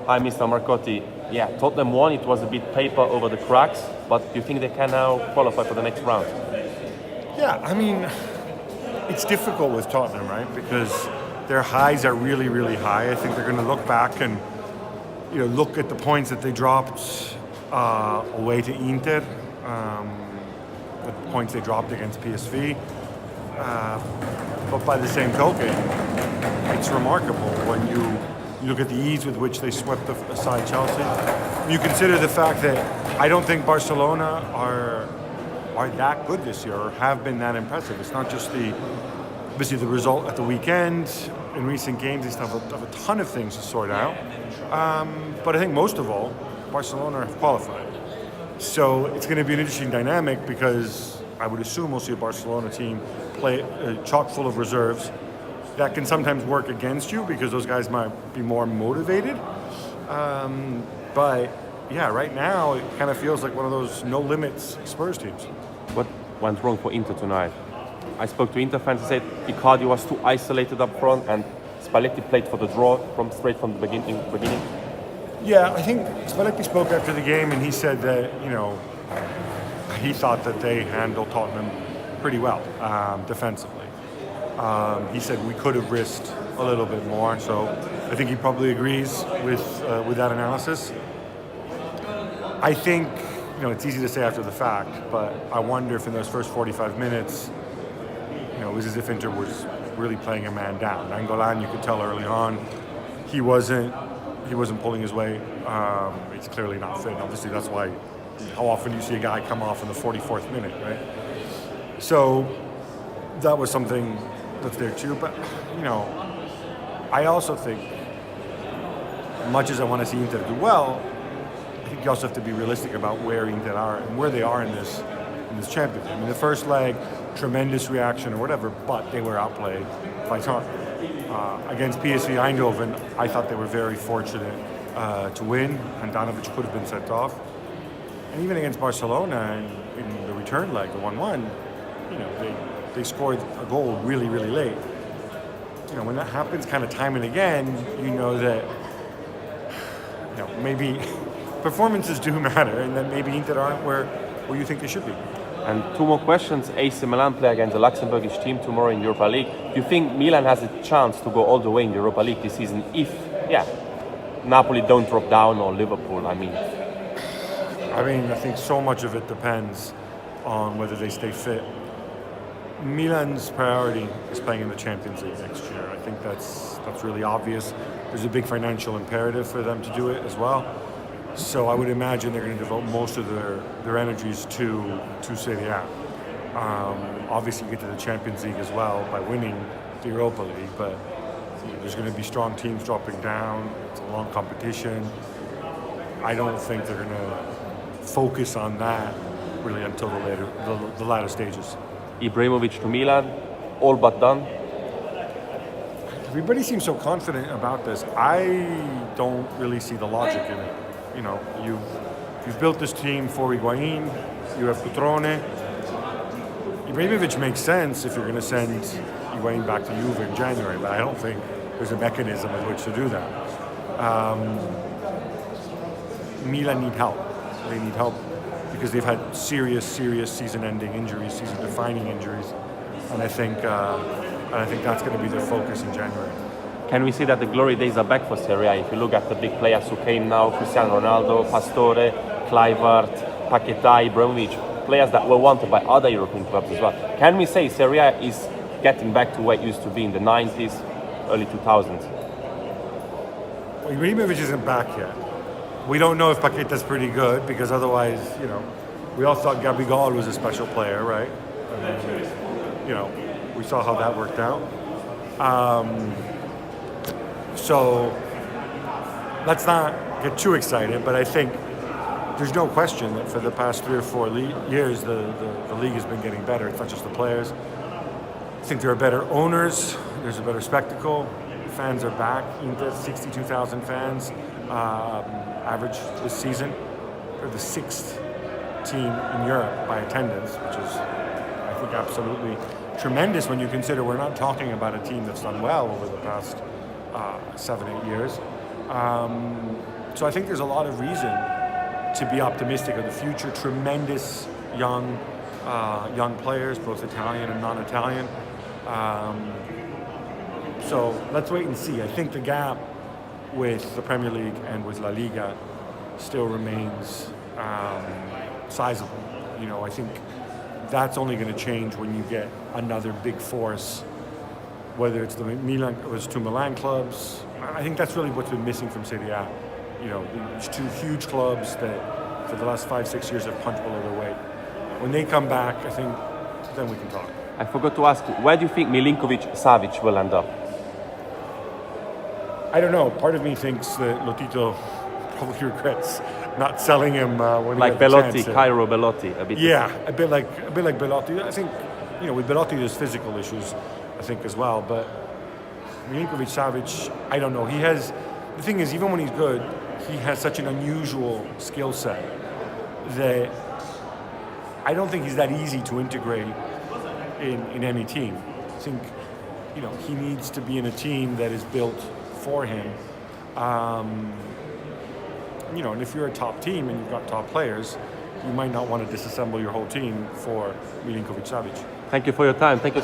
Hi, Mr. Marcotti. Yeah, Tottenham won. It was a bit paper over the cracks, but do you think they can now qualify for the next round? Yeah, I mean, it's difficult with Tottenham, right? Because their highs are really, really high. I think they're going to look back and look at the points that they dropped away to Inter, the points they dropped against PSV. But by the same token, it's remarkable when you look at the ease with which they swept aside Chelsea. You consider the fact that I don't think Barcelona are that good this year or have been that impressive. It's not just obviously the result at the weekend. In recent games, they still have a ton of things to sort out. But I think most of all, Barcelona have qualified. So it's going to be an interesting dynamic because I would assume we'll see a Barcelona team play chock full of reserves. That can sometimes work against you because those guys might be more motivated. But yeah, right now it kind of feels like one of those no limits Spurs teams. What went wrong for Inter tonight? I spoke to Inter fans and said Icardi was too isolated up front and Spalletti played for the draw straight from the beginning. Yeah, I think Spalletti spoke after the game and he said that, he thought that they handled Tottenham pretty well defensively. He said we could have risked a little bit more, so I think he probably agrees with that analysis. I think, it's easy to say after the fact, but I wonder if in those first 45 minutes, it was as if Inter was really playing a man down. Nainggolan, you could tell early on, he wasn't pulling his weight. He's clearly not fit. Obviously, that's why. How often do you see a guy come off in the 44th minute, right? So that was something that's there too. But I also think, much as I want to see Inter do well, I think you also have to be realistic about where Inter are and where they are in this championship. I mean, the first leg, tremendous reaction or whatever, but they were outplayed by Tottenham. Against PSV Eindhoven, I thought they were very fortunate to win. Handanovic could have been sent off. And even against Barcelona in the return leg, the 1-1, they scored a goal really, really late. When that happens kind of time and again, that maybe performances do matter and that maybe Inter aren't where you think they should be. And two more questions. AC Milan play against the Luxembourgish team tomorrow in Europa League. Do you think Milan has a chance to go all the way in Europa League this season if, Napoli don't drop down or Liverpool, I think so much of it depends on whether they stay fit. Milan's priority is playing in the Champions League next year. I think that's really obvious. There's a big financial imperative for them to do it as well. So I would imagine they're going to devote most of their energies to Serie A. Obviously, you get to the Champions League as well by winning the Europa League, but there's going to be strong teams dropping down. It's a long competition. I don't think they're going to focus on that really until the latter stages. Ibrahimovic to Milan, all but done. Everybody seems so confident about this. I don't really see the logic in it. You've built this team for Higuain. You have Cutrone. Ibrahimovic makes sense if you're going to send Higuain back to Juve in January, but I don't think there's a mechanism in which to do that. Milan need help. They need help because they've had serious season-ending injuries, season-defining injuries, and I think that's going to be their focus in January. Can we say that the glory days are back for Serie A? If you look at the big players who came now, Cristiano Ronaldo, Pastore, Kluivert, Paquetá, Ibrahimovic, players that were wanted by other European clubs as well. Can we say Serie A is getting back to where it used to be in the 90s, early 2000s? Well, Ibrahimovic isn't back yet. We don't know if Paqueta's pretty good because otherwise, we all thought Gabriele was a special player, right? And, we saw how that worked out. So let's not get too excited, but I think there's no question that for the past 3 or 4 years, the league has been getting better. It's not just the players. I think there are better owners. There's a better spectacle. Fans are back. Inter, 62,000 fans average this season. They're the 6th team in Europe by attendance, which is, I think, absolutely tremendous when you consider we're not talking about a team that's done well over the past 7-8 years. So I think there's a lot of reason to be optimistic of the future. Tremendous young players, both Italian and non-Italian. So let's wait and see. I think the gap with the Premier League and with La Liga still remains sizable. You know, I think that's only going to change when you get another big force, whether it's the Milan or it's two Milan clubs. I think that's really what's been missing from Serie A. You know, these two huge clubs that for the last 5-6 years have punched below their weight. When they come back, I think then we can talk. I forgot to ask you, where do you think Milinkovic-Savic will end up? I don't know. Part of me thinks that Lotito probably regrets not selling him when like he had Belotti, the chance. Cairo Belotti, a bit. Yeah, a bit like Belotti. I think, you know, with Belotti there's physical issues, I think, as well. But Milinkovic-Savic, I don't know. The thing is, even when he's good, he has such an unusual skill set that I don't think he's that easy to integrate in any team. I think, you know, he needs to be in a team that is built for him. You know, and if you're a top team and you've got top players, you might not want to disassemble your whole team for Milinkovic-Savic. Thank you for your time. Thank you.